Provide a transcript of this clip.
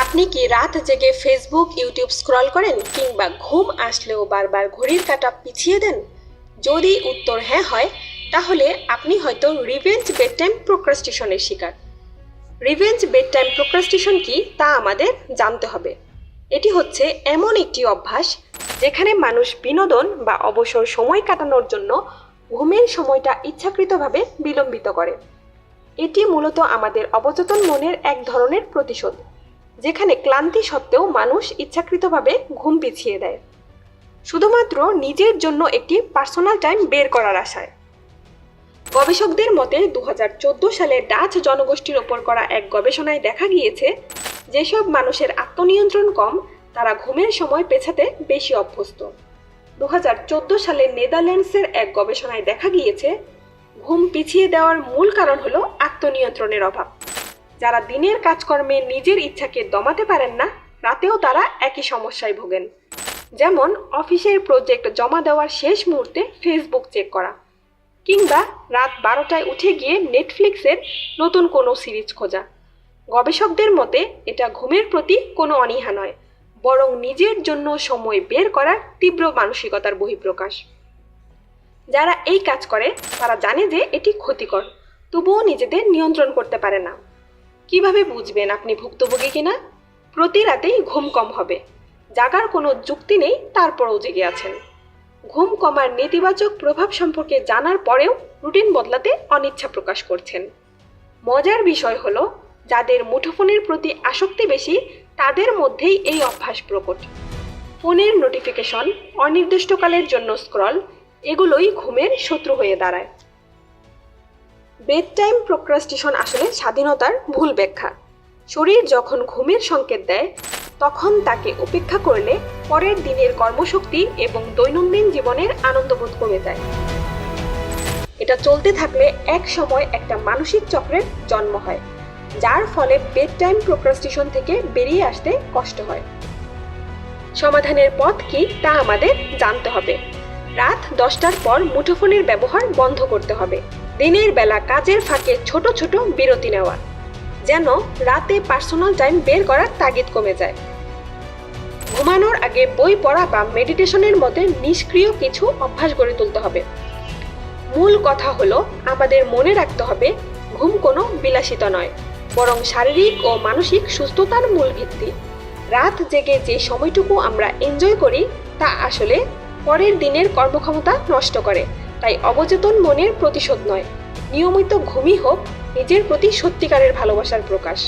আপনি কি রাত জেগে ফেসবুক, ইউটিউব স্ক্রল করেন কিংবা ঘুম আসলেও বারবার ঘড়ির কাঁটা পিছিয়ে দেন? যদি উত্তর হ্যাঁ হয়, তাহলে আপনি হয়তো রিভেঞ্জ বেড টাইম প্রোক্রাস্টিনেশনের শিকার। রিভেঞ্জ বেড টাইম প্রোক্রাস্টিনেশন কি তা আমাদের জানতে হবে। এটি হচ্ছে এমন একটি অভ্যাস যেখানে মানুষ বিনোদন বা অবসর সময় কাটানোর জন্য ঘুমের সময়টা ইচ্ছাকৃতভাবে বিলম্বিত করে। এটি মূলত আমাদের অবচেতন মনের এক ধরনের প্রতিশোধ, যেখানে ক্লান্তি সত্ত্বেও মানুষ ইচ্ছাকৃতভাবে ঘুম পিছিয়ে দেয়, শুধুমাত্র নিজের জন্য একটি পার্সোনাল টাইম বের করার আশায়। গবেষকদের মতে 2014 সালে ডাচ জনগোষ্ঠীর ওপর করা এক গবেষণায় দেখা গিয়েছে, যেসব মানুষের আত্মনিয়ন্ত্রণ কম তারা ঘুমের সময় পেছাতে বেশি অভ্যস্ত। 2014 সালে নেদারল্যান্ডসের এক গবেষণায় দেখা গিয়েছে, ঘুম পিছিয়ে দেওয়ার মূল কারণ হলো আত্মনিয়ন্ত্রণের অভাব। যারা দিনের কাজকর্মে নিজের ইচ্ছাকে দমাতে পারেন না, রাতেও তারা একই সমস্যায় ভোগেন। যেমন অফিসের প্রজেক্ট জমা দেওয়ার শেষ মুহূর্তে ফেসবুক চেক করা, কিংবা রাত 12টায় উঠে গিয়ে নেটফ্লিক্সের নতুন কোনো সিরিজ খোঁজা। গবেষকদের মতে এটা ঘুমের প্রতি কোনো অনীহা নয়, বরং নিজের জন্য সময় বের করার তীব্র মানসিকতার বহিঃপ্রকাশ। যারা এই কাজ করে তারা জানে যে এটি ক্ষতিকর, তবুও নিজেদের নিয়ন্ত্রণ করতে পারে না। কিভাবে বুঝবেন আপনি ভুক্তভোগী কিনা? প্রতি রাতেই ঘুম কম হবে, জাগার কোনো যুক্তি নেই, তারপরেও জেগে আছেন। ঘুম কমার নেতিবাচক প্রভাব সম্পর্কে জানার পরেও রুটিন বদলাতে অনিচ্ছা প্রকাশ করছেন। মজার বিষয় হলো, যাদের মুঠোফোনের প্রতি আসক্তি বেশি তাদের মধ্যেই এই অভ্যাস প্রকট। ফোনের নোটিফিকেশন, অনির্দিষ্টকালের জন্য স্ক্রল, এগুলোই ঘুমের শত্রু হয়ে দাঁড়ায়। বেড টাইম প্রোক্রাস্টিনেশন আসলে স্বাধীনতার ভুল ব্যাখ্যা। শরীর যখন ঘুমের সংকেত দেয়, তখন তাকে উপেক্ষা করলে পরের দিনের কর্মশক্তি এবং দৈনন্দিন জীবনের আনন্দবোধ কমে যায়। এটা চলতে থাকলে এক সময় একটা মানসিক চক্রের জন্ম হয়, যার ফলে বেড টাইম প্রোক্রাস্টিনেশন থেকে বেরিয়ে আসতে কষ্ট হয়। সমাধানের পথ কি তা আমাদের জানতে হবে। রাত 10টার পর মুঠোফোনের ব্যবহার বন্ধ করতে হবে। দিনের বেলা কাজের ফাঁকে ছোট ছোট বিরতি নেওয়া, যেন রাতে পার্সোনাল টাইম বের করার তাগিদ কমে যায়। ঘুমানোর আগে বই পড়া বা মেডিটেশনের মধ্যে নিষ্ক্রিয় কিছু অভ্যাস গড়ে তুলতে হবে। মূল কথা হলো, আমাদের মনে রাখতে হবে ঘুম কোনো বিলাসিতা নয়, বরং শারীরিক ও মানসিক সুস্থতার মূল ভিত্তি। রাত জেগে যে সময়টুকু আমরা এনজয় করি তা আসলে পরের দিনের কর্মক্ষমতা নষ্ট করে। তাই অবচেতন মনের প্রতিশোধ নয়, নিয়মিত ঘুমই হোক নিজের প্রতি সত্যিকারের ভালোবাসার প্রকাশ।